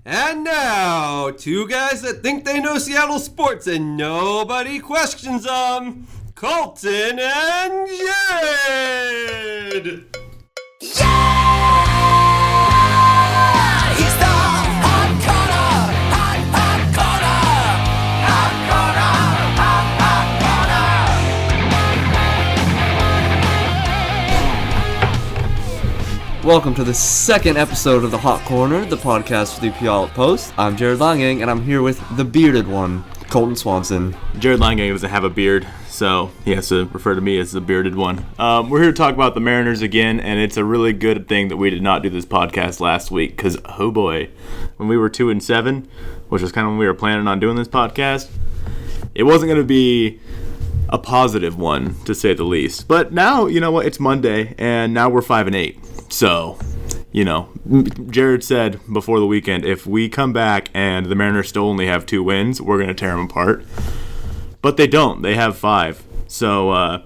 And now, two guys that think they know Seattle sports and nobody questions them, Colton and Jared! Yeah! He's the Hawt Corner! Hawt Corner! Hawt Corner! Welcome to the second episode of the Hawt Corner, the podcast for the Puyallup Post. I'm Jared Leingang, and I'm here with the bearded one, Colton Swanson. Jared Leingang doesn't have a beard, so he has to refer to me as the bearded one. We're here to talk about the Mariners again, and it's a really good thing that we did not do this podcast last week, because, oh boy, when we were 2-7, which was kind of when we were planning on doing this podcast, it wasn't going to be a positive one, to say the least. But now, you know what, it's Monday, and now we're 5-8. So, you know, Jared said before the weekend, if we come back and the Mariners still only have 2 wins, we're going to tear them apart. But they don't. They have 5. So,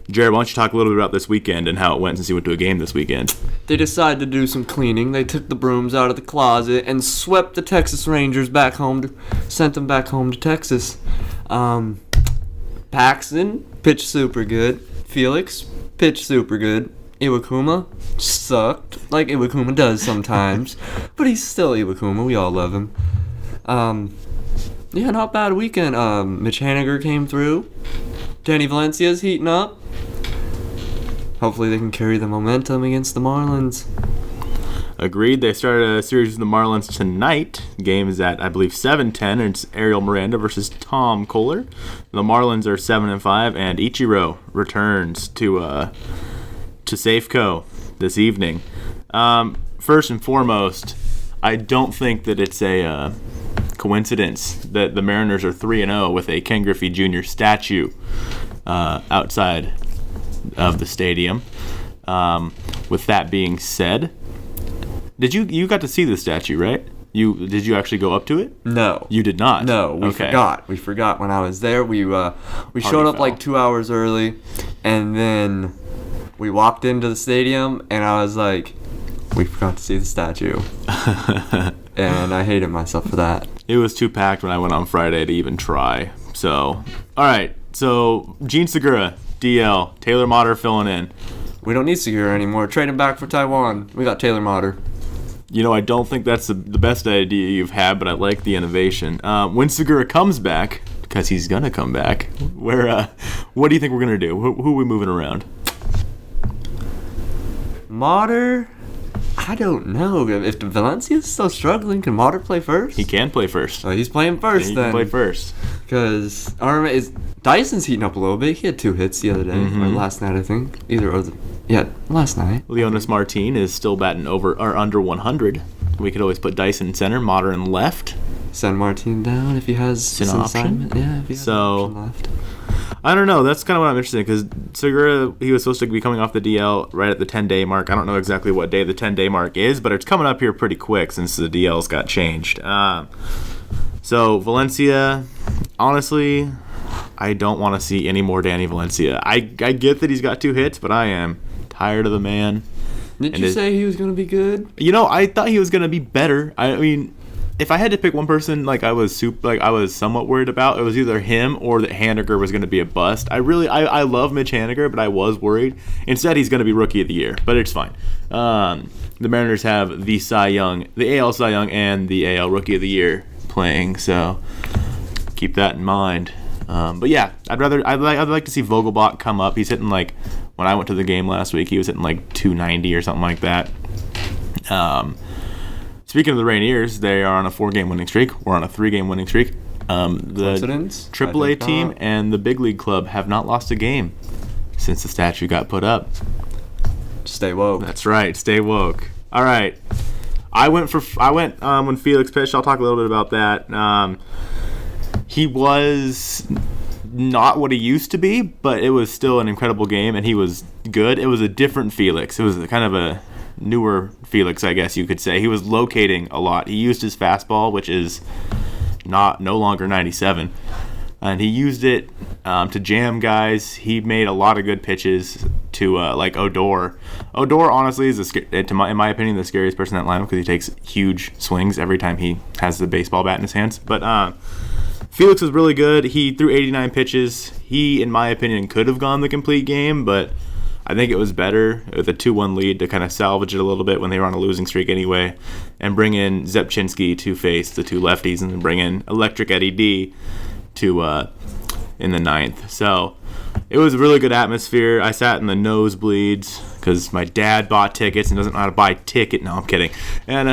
Jared, why don't you talk a little bit about this weekend and how it went since you went to a game this weekend? They decided to do some cleaning. They took the brooms out of the closet and swept the Texas Rangers back home, sent them back home to Texas. Paxton pitched super good. Felix pitched super good. Iwakuma sucked, like Iwakuma does sometimes, but he's still Iwakuma. We all love him. Yeah, not bad weekend. Mitch Haniger came through. Danny Valencia's heating up. Hopefully they can carry the momentum against the Marlins. Agreed. They started a series with the Marlins tonight. The game is at, I believe, 7-10, and it's Ariel Miranda versus Tom Kohler. The Marlins are 7-5, and Ichiro returns to Safeco this evening. First and foremost, I don't think that it's a coincidence that the Mariners are 3-0 with a Ken Griffey Jr. statue outside of the stadium. With that being said, you got to see the statue, right? Did you actually go up to it? No. You did not? No, we forgot. We forgot when I was there. We showed up like 2 hours early, and then we walked into the stadium, and I was like, we forgot to see the statue. And I hated myself for that. It was too packed when I went on Friday to even try. So, all right. So, Gene Segura, DL, Taylor Motter filling in. We don't need Segura anymore. Trade him back for Taiwan. We got Taylor Motter. You know, I don't think that's the best idea you've had, but I like the innovation. When Segura comes back, because he's going to come back, what do you think we're going to do? Who are we moving around? Motter? I don't know. If Valencia's still struggling, can Motter play first? He can play first. Oh, he's playing first He then. can play first. Because Dyson's heating up a little bit. He had 2 hits the other day, or last night, I think. Last night. Leonis Martin is still batting over or under 100. We could always put Dyson in center, Motter in left. Send Martin down if he has an some option. assignment. Yeah, if he has an option left. I don't know. That's kind of what I'm interested in, because Segura, he was supposed to be coming off the DL right at the 10-day mark. I don't know exactly what day the 10-day mark is, but it's coming up here pretty quick since the DLs got changed. So Valencia, honestly, I don't want to see any more Danny Valencia. I get that he's got 2 hits, but I am tired of the man. Did you say he was going to be good? You know, I thought he was going to be better. I mean, if I had to pick one person, I was somewhat worried about, it was either him or that Haniger was going to be a bust. I love Mitch Haniger, but I was worried. Instead, he's going to be Rookie of the Year, but it's fine. The Mariners have the AL Cy Young, and the AL Rookie of the Year playing, so keep that in mind. But yeah, I'd like to see Vogelbach come up. He's hitting when I went to the game last week, he was hitting 290 or something like that. Speaking of the Rainiers, they are on a 4-game winning streak. We're on a 3-game winning streak. The AAA team and the big league club have not lost a game since the statue got put up. Stay woke. That's right. Stay woke. All right. I went when Felix pitched. I'll talk a little bit about that. He was not what he used to be, but it was still an incredible game, and he was good. It was a different Felix. It was kind of a newer Felix, I guess you could say. He was locating a lot. He used his fastball, which is no longer 97. and he used it to jam guys. He made a lot of good pitches to like Odor. Odor, honestly, is in my opinion the scariest person in that lineup because he takes huge swings every time he has the baseball bat in his hands. But Felix was really good. He threw 89 pitches. He, in my opinion, could have gone the complete game, but I think it was better with a 2-1 lead to kind of salvage it a little bit when they were on a losing streak anyway, and bring in Zepchinski to face the two lefties, and then bring in Electric Eddie D to in the ninth. So it was a really good atmosphere. I sat in the nosebleeds because my dad bought tickets and doesn't know how to buy ticket. No, I'm kidding. And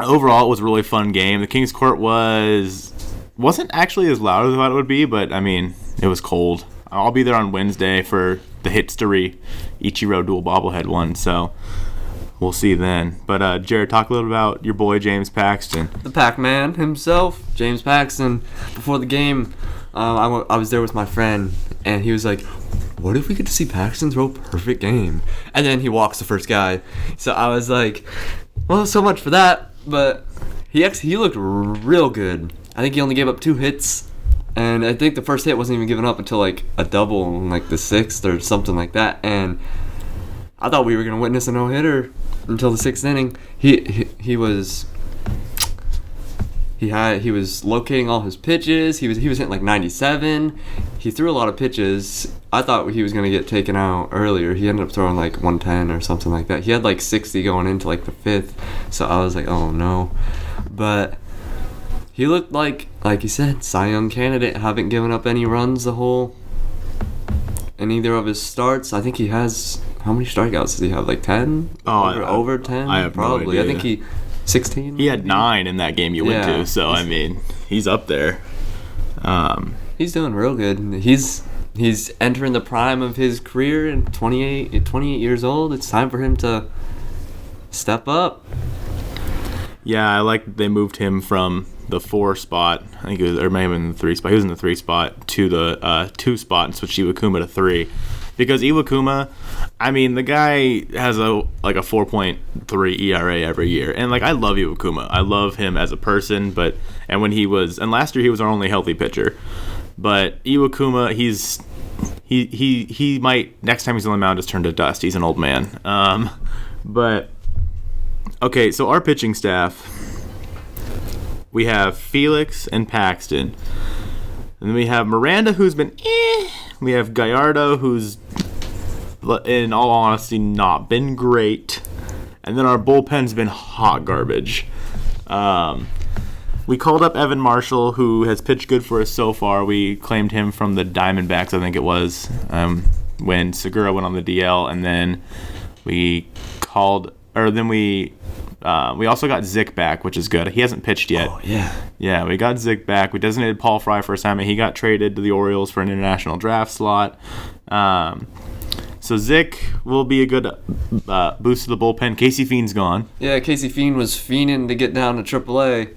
overall, it was a really fun game. The King's Court wasn't actually as loud as I thought it would be, but I mean, it was cold. I'll be there on Wednesday for the Hitstery Ichiro dual bobblehead one, so we'll see then. But Jared, talk a little about your boy James Paxton. The Pac-Man himself, James Paxton. Before the game, I was there with my friend, and he was like, what if we get to see Paxton throw a perfect game? And then he walks the first guy. So I was like, well, so much for that. But he looked real good. I think he only gave up 2 hits. And I think the first hit wasn't even given up until like a double in like the 6th or something like that. And I thought we were gonna witness a no-hitter until the 6th inning. He was locating all his pitches. He was hitting like 97. He threw a lot of pitches. I thought he was gonna get taken out earlier. He ended up throwing like 110 or something like that. He had like 60 going into like the 5th. So I was like, oh no. But he looked like you said, Cy Young candidate. Haven't given up any runs in either of his starts. I think he has, how many strikeouts does he have? Like 10? Over 10? I have probably. No idea. I think he 16. He had 9 in that game you went to. So I mean, he's up there. He's doing real good. He's entering the prime of his career. And 28 years old. It's time for him to step up. Yeah, I like that they moved him from the 4 spot, I think it was, or maybe in the 3 spot. He was in the 3 spot to the 2 spot and switched Iwakuma to 3. Because Iwakuma, I mean, the guy has a 4.3 ERA every year, and like I love Iwakuma. I love him as a person, and last year he was our only healthy pitcher. But Iwakuma, he might next time he's on the mound just turn to dust. He's an old man. But okay, so our pitching staff. We have Felix and Paxton. And then we have Miranda, who's been We have Gallardo, who's, in all honesty, not been great. And then our bullpen's been hot garbage. We called up Evan Marshall, who has pitched good for us so far. We claimed him from the Diamondbacks, I think it was, when Segura went on the DL. And then we also got Zick back, which is good. He hasn't pitched yet. Oh, yeah. Yeah, we got Zick back. We designated Paul Fry for assignment. He got traded to the Orioles for an international draft slot. So Zick will be a good boost to the bullpen. Casey Fiend's gone. Yeah, Casey Fiend was fiending to get down to AAA.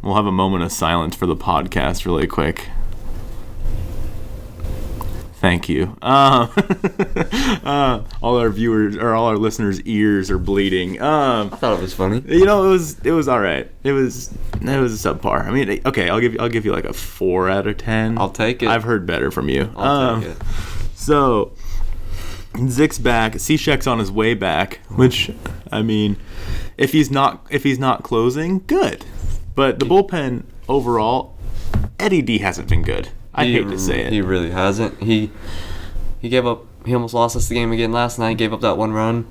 We'll have a moment of silence for the podcast really quick. Thank you. All our viewers or all our listeners' ears are bleeding. I thought it was funny. You know, it was all right. It was subpar. I mean, okay, I'll give you like a 4 out of 10. I'll take it. I've heard better from you. I'll take it. So Zick's back. Cishek's on his way back, which I mean, if he's not closing, good. But the bullpen overall, Eddie D hasn't been good. I hate to say it. He really hasn't. He gave up. He almost lost us the game again last night. Gave up that 1 run.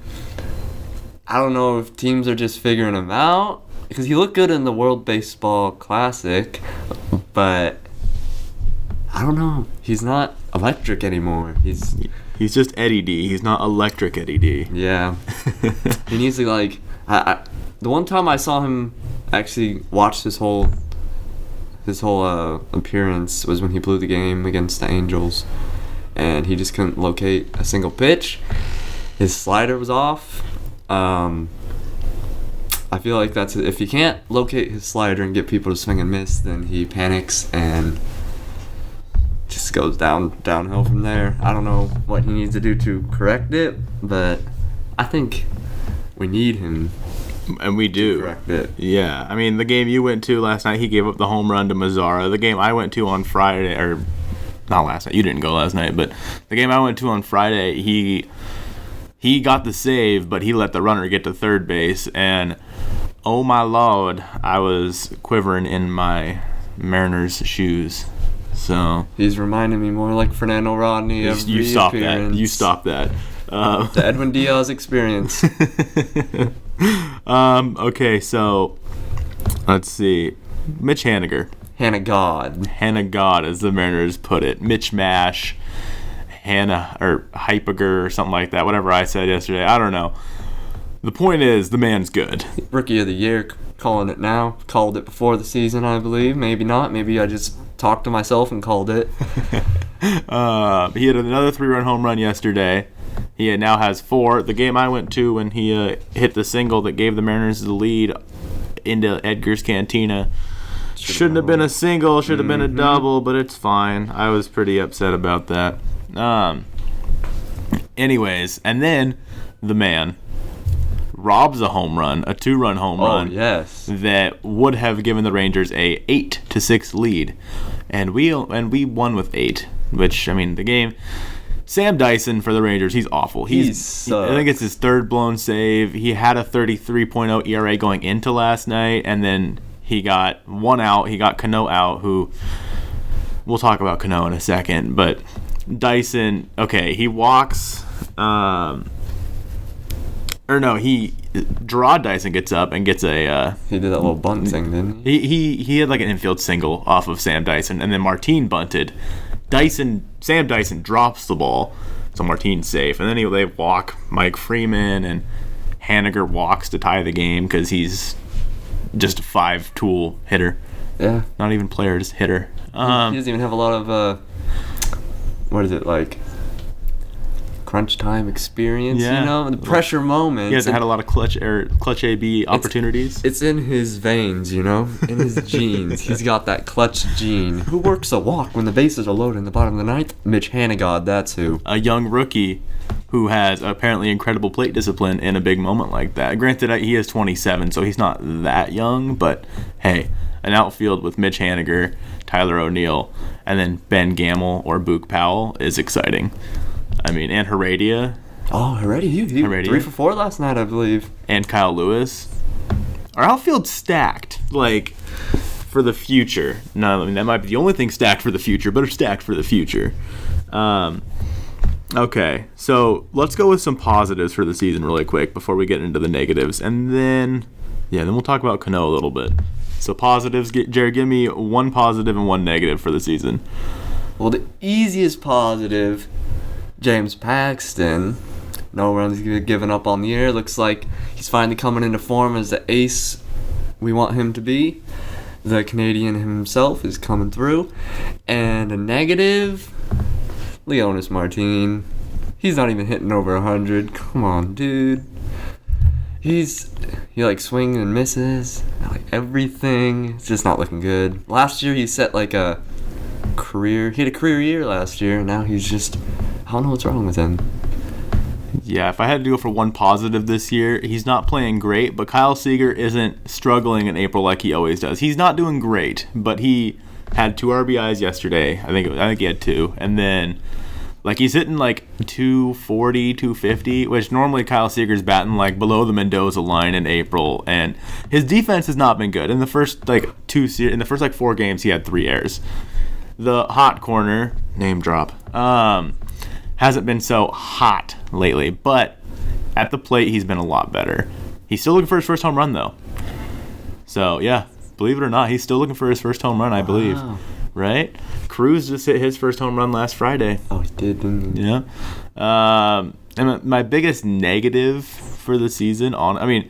I don't know if teams are just figuring him out because he looked good in the World Baseball Classic, but I don't know. He's not electric anymore. He's just Eddie D. He's not electric Eddie D. Yeah. He needs to the one time I saw him actually watch his whole appearance was when he blew the game against the Angels, and he just couldn't locate a single pitch. His slider was off. I feel like that's if you can't locate his slider and get people to swing and miss, then he panics and just goes downhill from there. I don't know what he needs to do to correct it, but I think we need him And we do. Correct it. Yeah. I mean, the game you went to last night, he gave up the home run to Mazzara. The game I went to on Friday, or not last night, you didn't go last night, but the game I went to on Friday, he got the save, but he let the runner get to third base, and oh my lord, I was quivering in my Mariners shoes. So He's reminding me more like Fernando Rodney of you stop that. You stop that. The Edwin Diaz experience. Okay, so let's see. Mitch Haniger. Hannah God. Hannah God, as the Mariners put it. Mitch Mash. Hannah, or Hypiger, or something like that. Whatever I said yesterday. I don't know. The point is, the man's good. Rookie of the year, calling it now. Called it before the season, I believe. Maybe not. Maybe I just talked to myself and called it. He had another 3-run home run yesterday. He now has 4. The game I went to when he hit the single that gave the Mariners the lead into Edgar's Cantina. Shouldn't have been a single, should have been a double, but it's fine. I was pretty upset about that. Anyways, and then the man robs a home run, a 2-run home run. Yes. That would have given the Rangers a 8-6 lead, and we won with 8. Which, I mean, the game. Sam Dyson for the Rangers, he's awful. I think it's his 3rd blown save. He had a 33.0 ERA going into last night, and then he got 1 out. He got Cano out, who we'll talk about Cano in a second, but Dyson, okay, he walks. Gerard Dyson gets up and gets a. He did that little bunt thing, didn't he? He had like an infield single off of Sam Dyson, and then Martin bunted. Sam Dyson drops the ball, so Martin's safe, and then they walk Mike Freeman, and Haniger walks to tie the game because he's just a 5-tool hitter. Yeah. Not even player, just hitter. He doesn't even have a lot of what is it, like crunch time experience, Yeah. you know, the pressure moments. He hasn't had a lot of clutch AB opportunities. It's in his veins, you know, in his genes. He's got that clutch gene. Who works a walk when the bases are loaded in the bottom of the ninth? Mitch Haniger, that's who. A young rookie who has apparently incredible plate discipline in a big moment like that. Granted, he is 27, so he's not that young, but hey, an outfield with Mitch Haniger, Tyler O'Neill, and then Ben Gamel or Boog Powell is exciting. I mean, and Heredia. Oh, Heredia. He 3 for 4 last night, I believe. And Kyle Lewis. Our outfield's stacked, like, for the future. No, I mean, that might be the only thing stacked for the future, but it's stacked for the future. Okay, so let's go with some positives for the season really quick before we get into the negatives. And then we'll talk about Cano a little bit. So positives, Jared, give me 1 positive and 1 negative for the season. Well, the easiest positive, James Paxton. No runs given up on the year. Looks like he's finally coming into form as the ace we want him to be. The Canadian himself is coming through. And a negative, Leonis Martin. He's not even hitting over 100. Come on, dude. He like swings and misses, like everything. It's just not looking good. Last year he set like a career. He had a career year last year, and now he's just. I don't know what's wrong with him. Yeah, if I had to go for 1 positive this year, he's not playing great, but Kyle Seager isn't struggling in April like he always does. He's not doing great, but he had 2 RBIs yesterday. I think he had 2, and then like he's hitting like 240, 250, which normally Kyle Seager's batting like below the Mendoza line in April, and his defense has not been good. In the first like 4 games, he had 3 errors. The Hawt Corner, name drop, hasn't been so hot lately, but at the plate he's been a lot better. He's still looking for his first home run though. So yeah, believe it or not, he's still looking for his first home run, I believe. Wow. Right? Cruz just hit his first home run last Friday. Oh, he did, didn't he? Yeah. And my biggest negative for the season, other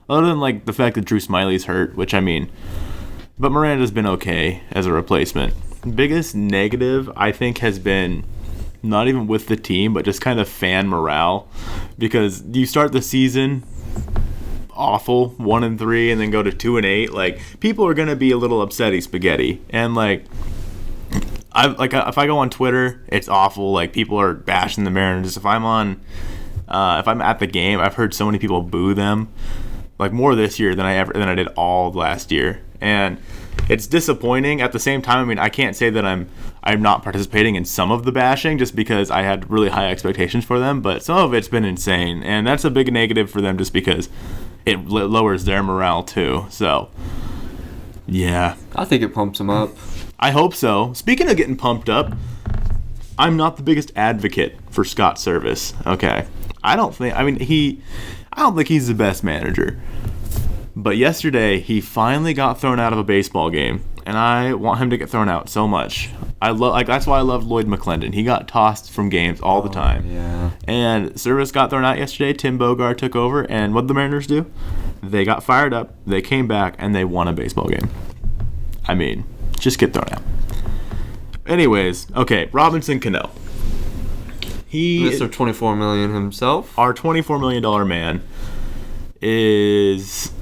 than like the fact that Drew Smiley's hurt, which I mean, but Miranda's been okay as a replacement. Biggest negative I think has been not even with the team, but just kind of fan morale, because you start the season awful, 1-3, and then go to 2-8. Like, people are gonna be a little upsetty spaghetti, and like, if I go on Twitter, it's awful. Like, people are bashing the Mariners. If I'm at the game, I've heard so many people boo them. like more this year than I did all last year, and it's disappointing. At the same time, I mean, I can't say that I'm not participating in some of the bashing just because I had really high expectations for them, but some of it's been insane, and that's a big negative for them just because it lowers their morale too. So, yeah. I think it pumps them up. I hope so. Speaking of getting pumped up, I'm not the biggest advocate for Scott Service. Okay, I don't think he's the best manager. But yesterday, he finally got thrown out of a baseball game, and I want him to get thrown out so much. That's why I love Lloyd McClendon. He got tossed from games all the time. Yeah. And Service got thrown out yesterday. Tim Bogard took over, and what did the Mariners do? They got fired up, they came back, and they won a baseball game. I mean, just get thrown out. Anyways, okay, Robinson Cano. Mr. $24 million himself. Our $24 million man is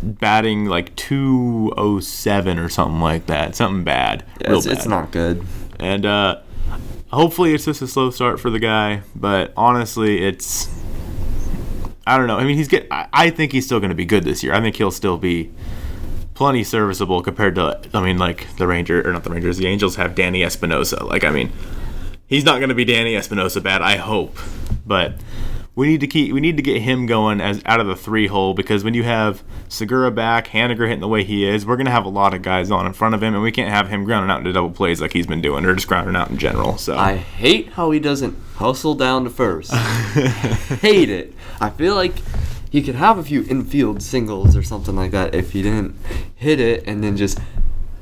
batting like 207 or something like that. Something bad. Yeah, it's not good. And hopefully it's just a slow start for the guy. But honestly, I don't know. I mean, I think he's still going to be good this year. I think he'll still be plenty serviceable compared to, I mean, like the Angels have Danny Espinosa. Like, I mean, he's not going to be Danny Espinosa bad, I hope. But we need to get him going as out of the 3-hole, because when you have Segura back, Haniger hitting the way he is, we're going to have a lot of guys on in front of him, and we can't have him grounding out into double plays like he's been doing, or just grounding out in general. So I hate how he doesn't hustle down to first. Hate it. I feel like he could have a few infield singles or something like that if he didn't hit it and then just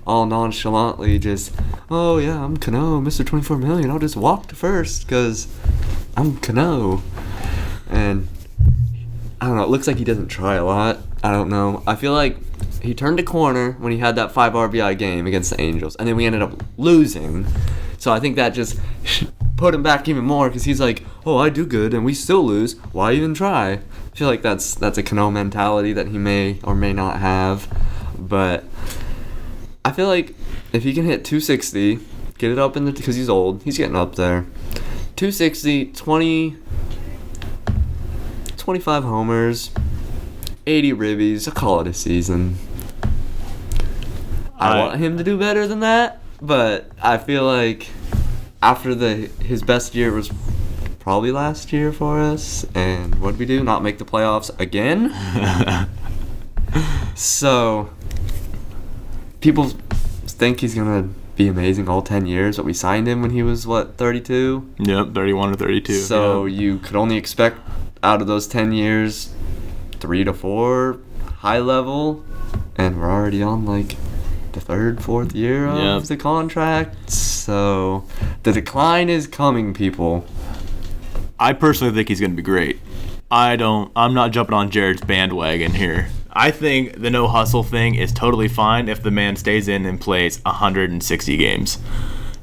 all nonchalantly just, oh yeah, I'm Cano, Mr. $24 million, I'll just walk to first because I'm Cano. And I don't know, it looks like he doesn't try a lot. I don't know. I feel like he turned a corner when he had that 5 RBI game against the Angels, and then we ended up losing. So I think that just put him back even more, because he's like, oh, I do good and we still lose, why even try? I feel like that's a Cano mentality that he may or may not have. But I feel like if he can hit 260, get it up because he's old, he's getting up there. 260, 25 homers, 80 ribbies, I'll call it a season. I want him to do better than that, but I feel like after his best year was probably last year for us, and what did we do? Not make the playoffs again? So people think he's going to be amazing all 10 years, but we signed him when he was, 32? Yep, 31 or 32. So yeah. You could only expect out of those 10 years 3 to 4 high level, and we're already on the 3rd, 4th year of the contract. So the decline is coming, people. I personally think he's going to be great. I'm not jumping on Jared's bandwagon here. I think the no hustle thing is totally fine if the man stays in and plays 160 games,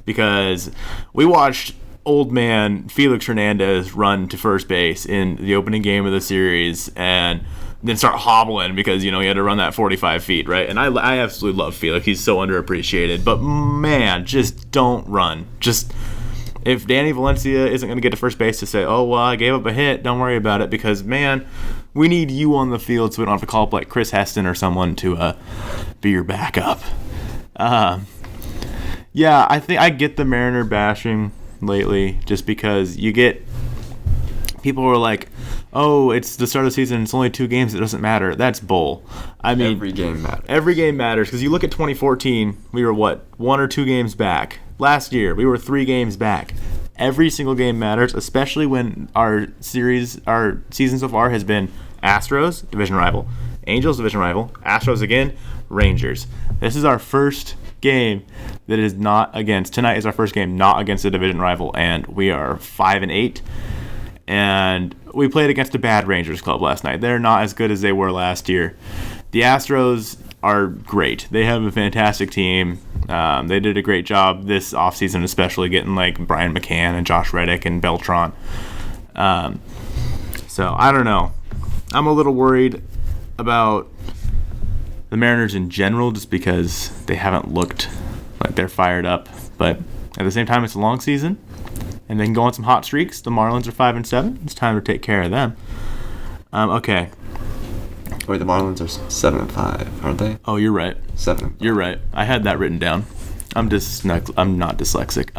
because we watched old man Felix Hernandez run to first base in the opening game of the series and then start hobbling because, he had to run that 45 feet, right? And I absolutely love Felix. He's so underappreciated. But, man, just don't run. Just, if Danny Valencia isn't going to get to first base to say, oh, well, I gave up a hit, don't worry about it, because, man, we need you on the field so we don't have to call up like Chris Heston or someone to be your backup. Yeah, I think I get the Mariner bashing lately just because you get people who are like, oh, it's the start of the season, it's only 2 games, it doesn't matter. That's bull. I mean, every game matters. Every game matters, because you look at 2014, we were 1 or 2 games back. Last year, we were 3 games back. Every single game matters, especially when our season so far has been Astros, division rival, Angels, division rival, Astros again, Rangers. This is our first game that is not against. Tonight is our first game not against a division rival, and we are 5-8. And we played against a bad Rangers club last night. They're not as good as they were last year. The Astros are great. They have a fantastic team. They did a great job this offseason, especially getting like Brian McCann and Josh Reddick and Beltran. So I don't know. I'm a little worried about the Mariners in general just because they haven't looked like they're fired up. But at the same time, it's a long season, and they can go on some hot streaks. The Marlins are 5-7. It's time to take care of them. Okay. Wait, the Marlins are 7-5, aren't they? Oh, you're right. 7. You're right. I had that written down. I'm not dyslexic.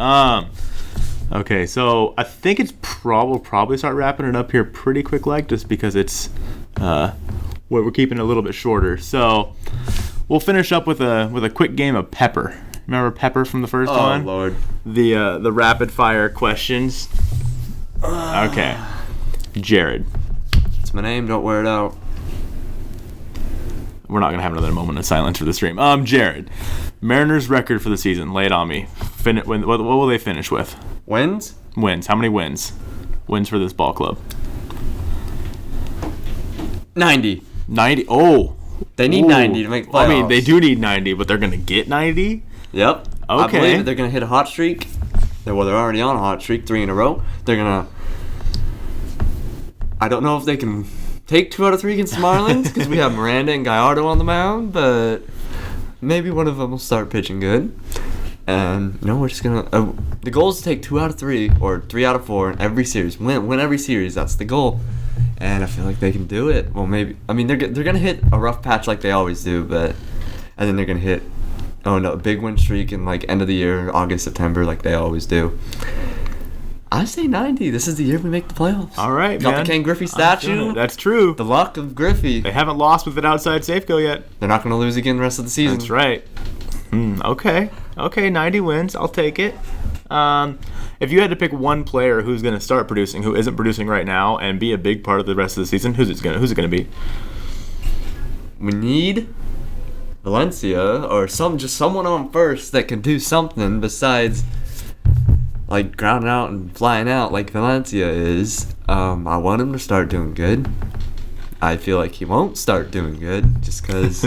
Okay, so I think it's probably start wrapping it up here pretty quick, like just because it's we're keeping it a little bit shorter. So we'll finish up with a quick game of Pepper. Remember Pepper from the first one? Oh Lord. The rapid fire questions. Okay, Jared. It's my name. Don't wear it out. We're not gonna have another moment of silence for the stream. Jared, Mariners record for the season. Lay it on me. What will they finish with? Wins? Wins. How many wins? Wins for this ball club. 90. 90. Oh. They need 90 to make the playoffs. I mean, they do need 90, but they're gonna get 90. Yep. I Okay. believe they're gonna hit a hot streak. They're already on a hot streak, 3 in a row. They're gonna. I don't know if they can take 2 out of 3 against the Marlins because we have Miranda and Gallardo on the mound, but maybe one of them will start pitching good. And we're just gonna. The goal is to take 2 out of 3 or 3 out of 4 in every series. Win every series. That's the goal. And I feel like they can do it. Well, maybe. I mean, they're gonna hit a rough patch like they always do, but and then they're gonna hit. Oh no, a big win streak in like end of the year, August, September, like they always do. I say 90. This is the year we make the playoffs. All right, Got man. the Ken Griffey statue. That's true. The luck of Griffey. They haven't lost with an outside Safeco yet. They're not going to lose again the rest of the season. That's right. Okay, 90 wins. I'll take it. If you had to pick one player who's going to start producing, who isn't producing right now, and be a big part of the rest of the season, who's it going to be? We need Valencia or someone on first that can do something besides like grounding out and flying out like Valencia is. I want him to start doing good. I feel like he won't start doing good just because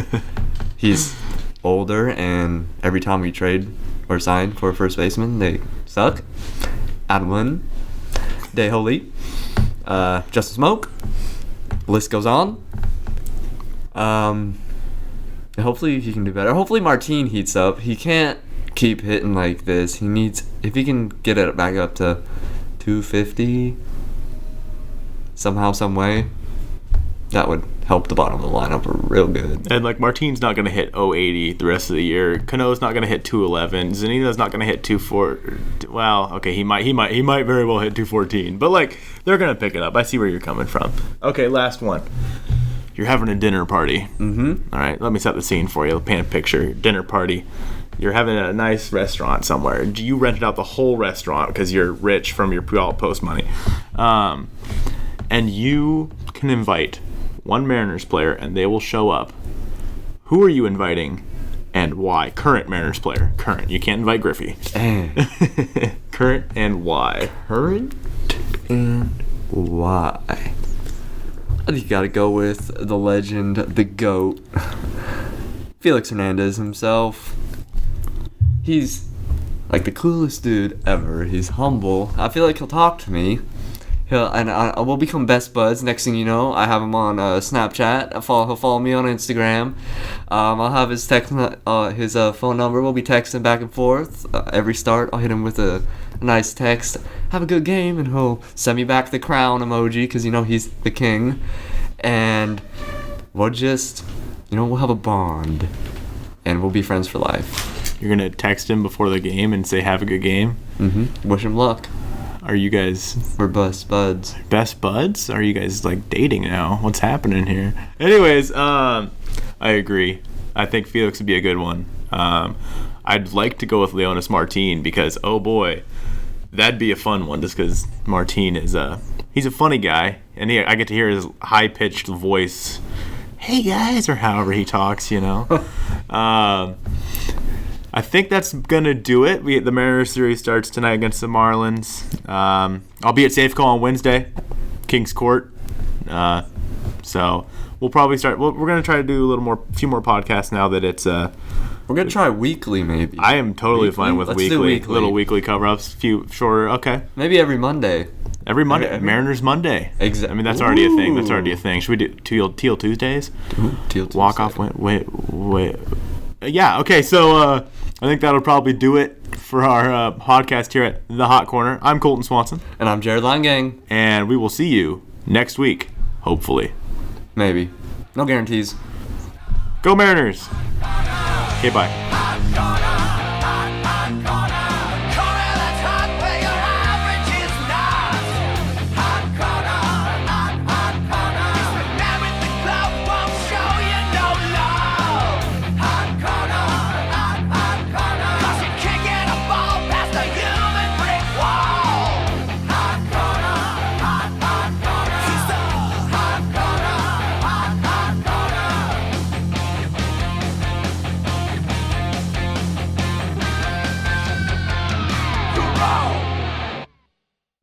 he's older and every time we trade or sign for a first baseman, they suck. Adelman, DeHoli, Justin Smoke, the list goes on. Hopefully he can do better. Hopefully Martin heats up. He can't keep hitting like this. He needs, if he can get it back up to 250 somehow, some way, that would help the bottom of the lineup real good. And like Martin's not going to hit 080 the rest of the year. Cano's not going to hit 211. Zanino's not going to hit 24. Well, okay, he might very well hit 214. But like they're going to pick it up. I see where you're coming from. Okay, last one. You're having a dinner party. Mm-hmm. All right, let me set the scene for you. Paint a picture. Dinner party. You're having a nice restaurant somewhere. You rented out the whole restaurant because you're rich from your Puyallup Post money. And you can invite one Mariners player and they will show up. Who are you inviting and why? Current Mariners player. Current. You can't invite Griffey. Current and why? Current and why? I think you gotta go with the legend, the GOAT, Felix Hernandez himself. He's like the coolest dude ever. He's humble. I feel like he'll talk to me. We'll become best buds. Next thing you know, I have him on Snapchat. He'll follow me on Instagram. I'll have his phone number. We'll be texting back and forth every start. I'll hit him with a nice text. Have a good game, and he'll send me back the crown emoji because he's the king. And we'll just we'll have a bond, and we'll be friends for life. You're gonna text him before the game and say have a good game. Mm-hmm. Wish him luck. Are you guys... We're best buds. Best buds? Are you guys, like, dating now? What's happening here? Anyways, I agree. I think Felix would be a good one. I'd like to go with Leonis Martin because, oh boy, that'd be a fun one just because Martin is he's a funny guy. And I get to hear his high-pitched voice, hey guys, or however he talks, I think that's going to do it. The Mariners series starts tonight against the Marlins. I'll be at Safeco on Wednesday, Kings Court. So we'll probably start. We're going to try to do a few more podcasts now that it's. We're going to try weekly, maybe. I am totally fine with Let's weekly. Do weekly. Little weekly cover-ups, few shorter. Okay. Maybe every Monday. Every Monday. Mariners Monday. Exactly. I mean, that's already a thing. That's already a thing. Should we do Teal Tuesdays? Teal Tuesday. Walk off. Wait. Yeah, okay, so I think that'll probably do it for our podcast here at the Hawt Corner. I'm Colton Swanson. And I'm Jared Leingang. And we will see you next week, hopefully. Maybe. No guarantees. Go Mariners. Okay, bye. Hawt Corner.